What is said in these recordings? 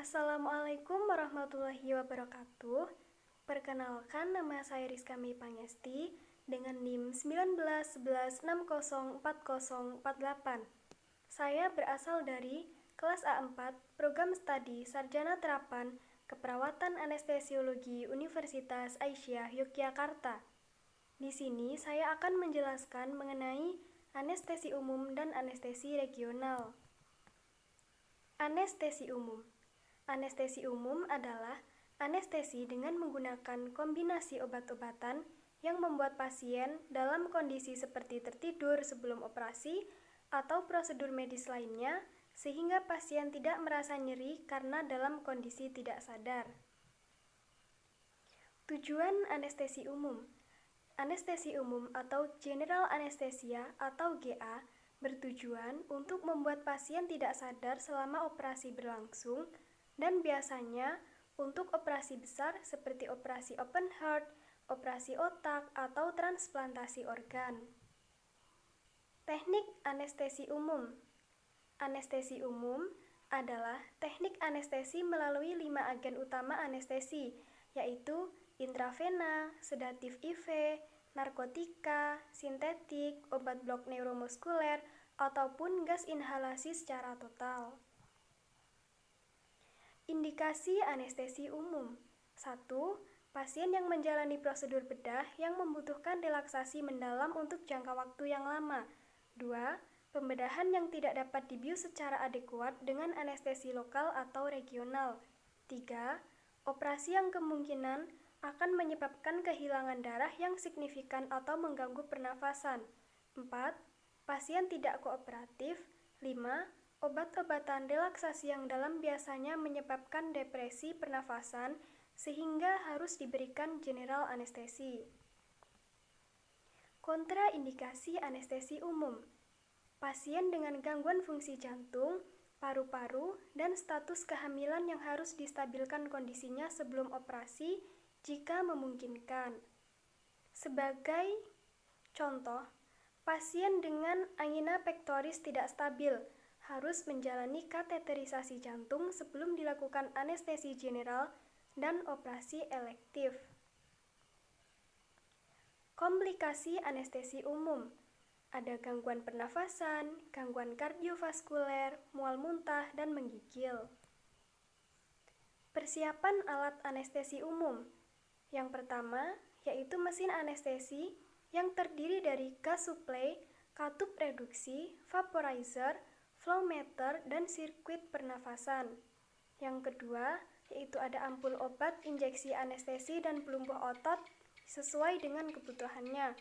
Assalamualaikum warahmatullahi wabarakatuh. Perkenalkan, nama saya Rizka Mei Pangesti dengan NIM 1911604048. Saya berasal dari kelas A4 Program Studi Sarjana Terapan Keperawatan Anestesiologi Universitas Aisyah Yogyakarta. Di sini saya akan menjelaskan mengenai anestesi umum dan anestesi regional. Anestesi umum. Anestesi umum adalah anestesi dengan menggunakan kombinasi obat-obatan yang membuat pasien dalam kondisi seperti tertidur sebelum operasi atau prosedur medis lainnya, sehingga pasien tidak merasa nyeri karena dalam kondisi tidak sadar. Tujuan anestesi umum. Anestesi umum atau General Anesthesia atau GA bertujuan untuk membuat pasien tidak sadar selama operasi berlangsung, dan biasanya untuk operasi besar seperti operasi open heart, operasi otak, atau transplantasi organ. Teknik anestesi umum. Anestesi umum adalah teknik anestesi melalui 5 agen utama anestesi, yaitu intravena, sedatif IV, narkotika, sintetik, obat blok neuromuskuler, ataupun gas inhalasi secara total. Indikasi anestesi umum. 1. Pasien yang menjalani prosedur bedah yang membutuhkan relaksasi mendalam untuk jangka waktu yang lama. 2. Pembedahan yang tidak dapat dibius secara adekuat dengan anestesi lokal atau regional. 3. Operasi yang kemungkinan akan menyebabkan kehilangan darah yang signifikan atau mengganggu pernafasan. 4. Pasien tidak kooperatif. 5. Obat-obatan relaksasi yang dalam biasanya menyebabkan depresi pernafasan sehingga harus diberikan general anestesi. Kontraindikasi anestesi umum. Pasien dengan gangguan fungsi jantung, paru-paru, dan status kehamilan yang harus distabilkan kondisinya sebelum operasi jika memungkinkan. Sebagai contoh, pasien dengan angina pectoris tidak stabil harus menjalani kateterisasi jantung sebelum dilakukan anestesi general dan operasi elektif. Komplikasi anestesi umum. Ada gangguan pernafasan, gangguan kardiovaskuler, mual muntah, dan menggigil. Persiapan alat anestesi umum. Yang pertama, yaitu mesin anestesi yang terdiri dari gas supply, katup reduksi, vaporizer, flow meter, dan sirkuit pernafasan. Yang kedua, yaitu ada ampul obat, injeksi anestesi, dan pelumpuh otot sesuai dengan kebutuhannya.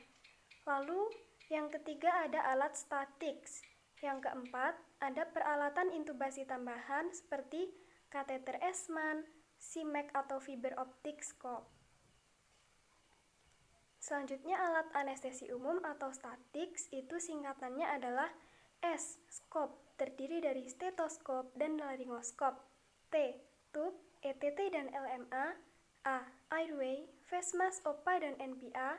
Lalu, yang ketiga ada alat statics. Yang keempat, ada peralatan intubasi tambahan seperti kateter Esman, CIMAC atau fiber optic scope. Selanjutnya alat anestesi umum atau statics itu singkatannya adalah S. Scope, terdiri dari stetoskop dan laryngoskop. T. Tube, ETT dan LMA. A. Airway, face mask, OPA dan NPA.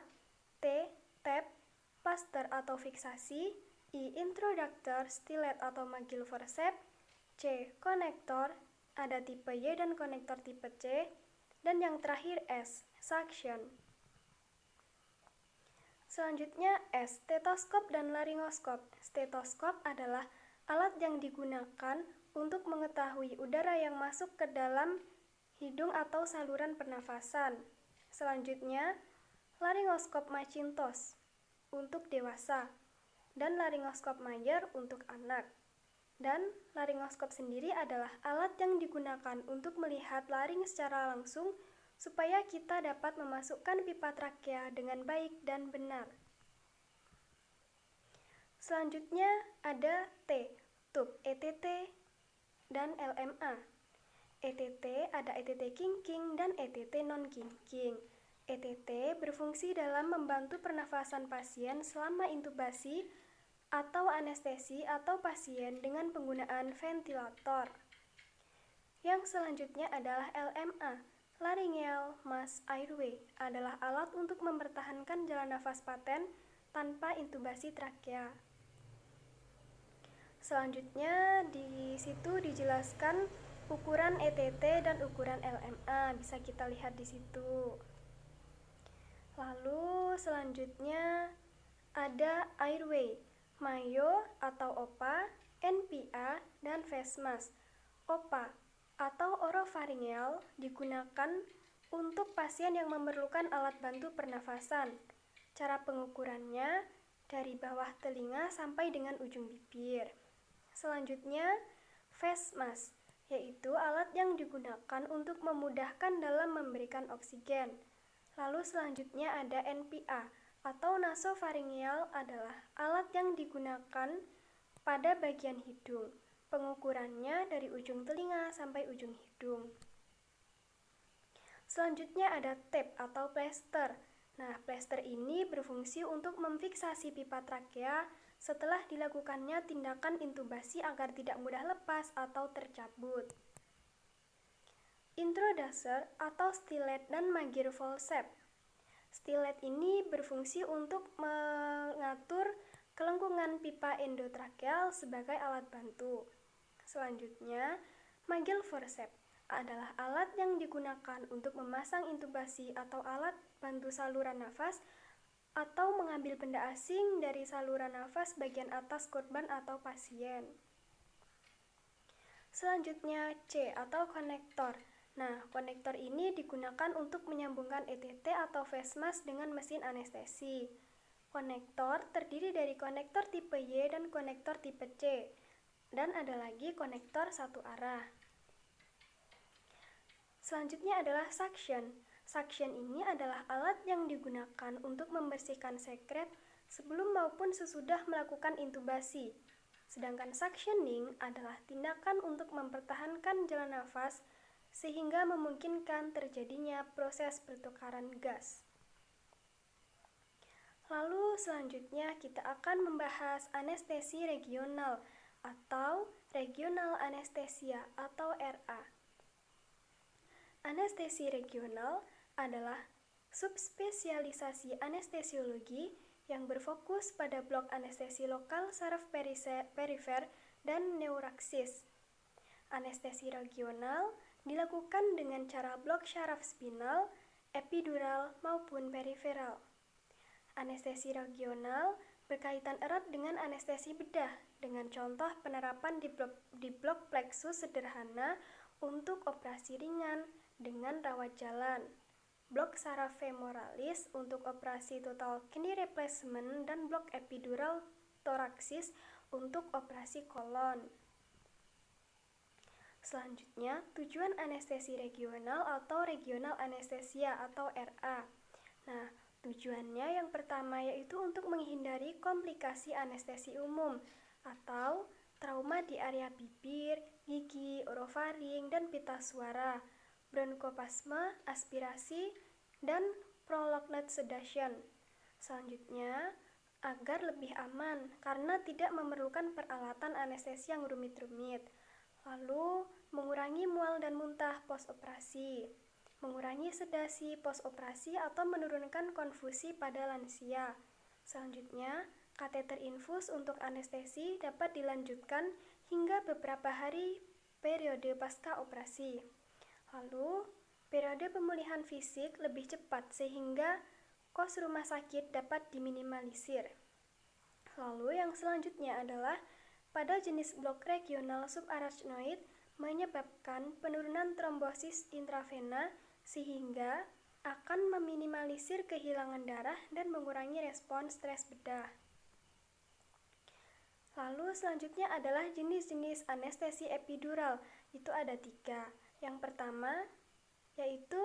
T. Tap, plaster atau fiksasi. I. Introductor, stilet atau magil forceps. C. Konektor, ada tipe Y dan konektor tipe C. Dan yang terakhir S. Suction. Selanjutnya S. Stetoskop dan laryngoskop. Stetoskop adalah alat yang digunakan untuk mengetahui udara yang masuk ke dalam hidung atau saluran pernafasan. Selanjutnya, laryngoskop Macintosh untuk dewasa dan laryngoskop Mayer untuk anak. Dan laryngoskop sendiri adalah alat yang digunakan untuk melihat laring secara langsung supaya kita dapat memasukkan pipa trakea dengan baik dan benar. Selanjutnya ada T, tube ETT dan LMA. ETT ada ETT king-king dan ETT non-king-king. ETT berfungsi dalam membantu pernafasan pasien selama intubasi atau anestesi atau pasien dengan penggunaan ventilator. Yang selanjutnya adalah LMA. Laryngeal mask airway adalah alat untuk mempertahankan jalan nafas paten tanpa intubasi trakea. Selanjutnya di situ dijelaskan ukuran ETT dan ukuran LMA bisa kita lihat di situ. Lalu selanjutnya ada airway, mayo atau OPA, NPA, dan face mask. OPA atau oropharyngeal digunakan untuk pasien yang memerlukan alat bantu pernafasan. Cara pengukurannya dari bawah telinga sampai dengan ujung bibir. Selanjutnya, face mask, yaitu alat yang digunakan untuk memudahkan dalam memberikan oksigen. Lalu selanjutnya ada NPA atau nasopharyngeal adalah alat yang digunakan pada bagian hidung. Pengukurannya dari ujung telinga sampai ujung hidung. Selanjutnya ada tape atau plester. Nah, plester ini berfungsi untuk memfiksasi pipa trakea setelah dilakukannya tindakan intubasi agar tidak mudah lepas atau tercabut. Introducer atau stilet dan Magyar forceps. Stilet ini berfungsi untuk mengatur kelengkungan pipa endotrakeal sebagai alat bantu. Selanjutnya, Magyar forceps adalah alat yang digunakan untuk memasang intubasi atau alat bantu saluran nafas atau mengambil benda asing dari saluran nafas bagian atas korban atau pasien. Selanjutnya C atau konektor. Nah, konektor ini digunakan untuk menyambungkan ETT atau face mask dengan mesin anestesi. Konektor terdiri dari konektor tipe Y dan konektor tipe C. Dan ada lagi konektor satu arah. Selanjutnya adalah suction. Suction ini adalah alat yang digunakan untuk membersihkan sekret sebelum maupun sesudah melakukan intubasi. Sedangkan suctioning adalah tindakan untuk mempertahankan jalan nafas sehingga memungkinkan terjadinya proses pertukaran gas. Lalu selanjutnya kita akan membahas anestesi regional atau regional anesthesia atau RA. Anestesi regional adalah subspesialisasi anestesiologi yang berfokus pada blok anestesi lokal saraf perifer dan neuraksis. Anestesi regional dilakukan dengan cara blok syaraf spinal, epidural, maupun periferal. Anestesi regional berkaitan erat dengan anestesi bedah, dengan contoh penerapan di blok plexus sederhana untuk operasi ringan dengan rawat jalan, blok saraf femoralis untuk operasi total kidney replacement, dan blok epidural thoraxis untuk operasi kolon. Selanjutnya, tujuan anestesi regional atau regional anestesia atau RA. Nah, tujuannya yang pertama yaitu untuk menghindari komplikasi anestesi umum atau trauma di area bibir, gigi, orofaring, dan pita suara, bronkospasme, aspirasi, dan prolonged sedation. Selanjutnya, agar lebih aman karena tidak memerlukan peralatan anestesi yang rumit-rumit. Lalu, mengurangi mual dan muntah post-operasi, mengurangi sedasi post-operasi atau menurunkan konfusi pada lansia. Selanjutnya, kateter infus untuk anestesi dapat dilanjutkan hingga beberapa hari periode pasca operasi. Lalu, periode pemulihan fisik lebih cepat sehingga kos rumah sakit dapat diminimalisir. Lalu yang selanjutnya adalah pada jenis blok regional subarachnoid menyebabkan penurunan trombosis intravena sehingga akan meminimalisir kehilangan darah dan mengurangi respons stres bedah. Lalu selanjutnya adalah jenis-jenis anestesi epidural, itu ada 3. Yang pertama yaitu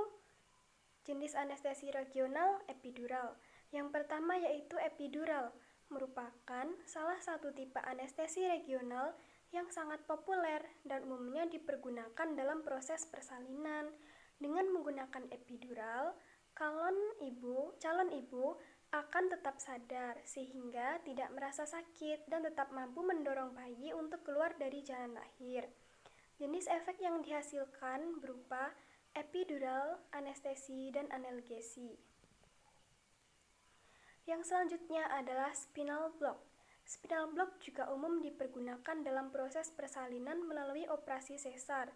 jenis anestesi regional epidural. Yang pertama yaitu epidural, merupakan salah satu tipe anestesi regional yang sangat populer dan umumnya dipergunakan dalam proses persalinan. Dengan menggunakan epidural, calon ibu akan tetap sadar sehingga tidak merasa sakit dan tetap mampu mendorong bayi untuk keluar dari jalan lahir. Jenis efek yang dihasilkan berupa epidural, anestesi, dan analgesi. Yang selanjutnya adalah spinal block. Spinal block juga umum dipergunakan dalam proses persalinan melalui operasi sesar.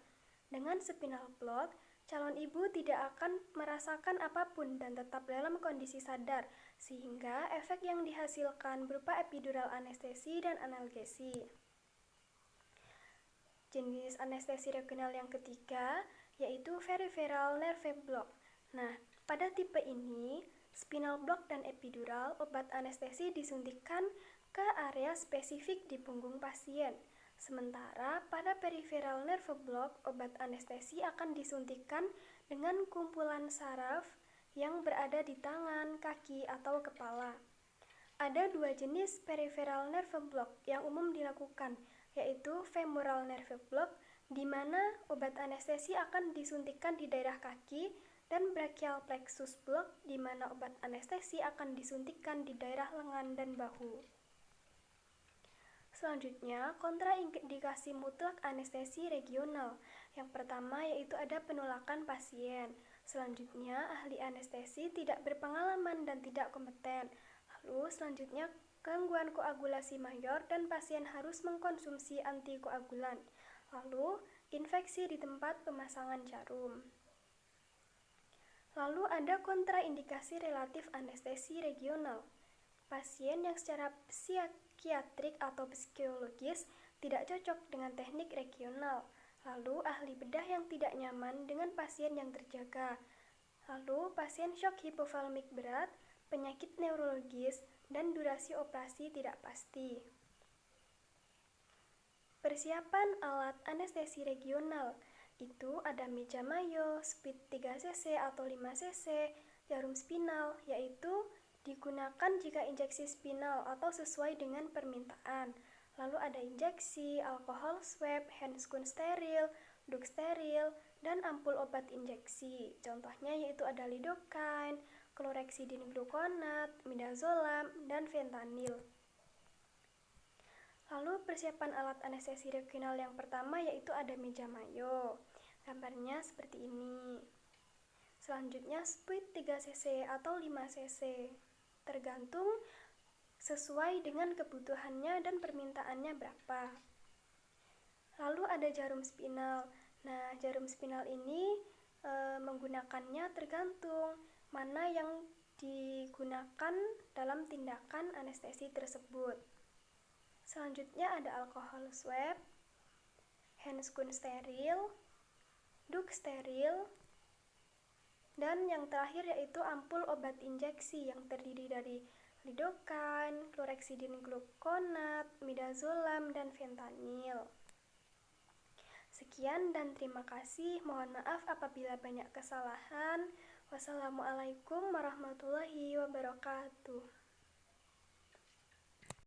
Dengan spinal block, calon ibu tidak akan merasakan apapun dan tetap dalam kondisi sadar, sehingga efek yang dihasilkan berupa epidural anestesi dan analgesi. Jenis anestesi regional yang ketiga yaitu peripheral nerve block. Nah, pada tipe ini, spinal block dan epidural, obat anestesi disuntikkan ke area spesifik di punggung pasien. Sementara pada peripheral nerve block, obat anestesi akan disuntikkan dengan kumpulan saraf yang berada di tangan, kaki, atau kepala. Ada dua jenis peripheral nerve block yang umum dilakukan, yaitu femoral nerve block, di mana obat anestesi akan disuntikkan di daerah kaki, dan brachial plexus block, di mana obat anestesi akan disuntikkan di daerah lengan dan bahu. Selanjutnya, kontraindikasi mutlak anestesi regional. Yang pertama yaitu ada penolakan pasien. Selanjutnya, ahli anestesi tidak berpengalaman dan tidak kompeten. Lalu selanjutnya, gangguan koagulasi mayor dan pasien harus mengkonsumsi antikoagulan. Lalu, infeksi di tempat pemasangan jarum. Lalu ada kontraindikasi relatif anestesi regional. Pasien yang secara psikiatrik atau psikologis tidak cocok dengan teknik regional. Lalu ahli bedah yang tidak nyaman dengan pasien yang terjaga. Lalu pasien shock hipovolemik berat, penyakit neurologis, dan durasi operasi tidak pasti. Persiapan alat anestesi regional itu ada meja Mayo, speed 3 cc atau 5 cc, jarum spinal, yaitu digunakan jika injeksi spinal atau sesuai dengan permintaan. Lalu ada injeksi, alkohol swab, handscoon steril, duk steril, dan ampul obat injeksi. Contohnya yaitu ada lidocaine, chlorhexidine gluconat, midazolam, dan fentanyl. Lalu persiapan alat anestesi regional yang pertama yaitu ada meja Mayo. Gambarnya seperti ini. Selanjutnya speed 3 cc atau 5 cc. Tergantung sesuai dengan kebutuhannya dan permintaannya berapa. Lalu ada jarum spinal. Nah, jarum spinal ini menggunakannya tergantung mana yang digunakan dalam tindakan anestesi tersebut. Selanjutnya ada alkohol swab, handscoon steril, duk steril, dan yang terakhir yaitu ampul obat injeksi yang terdiri dari lidocaine, chlorhexidine gluconat, midazolam, dan fentanyl. Sekian dan terima kasih. Mohon maaf apabila banyak kesalahan. Wassalamualaikum warahmatullahi wabarakatuh.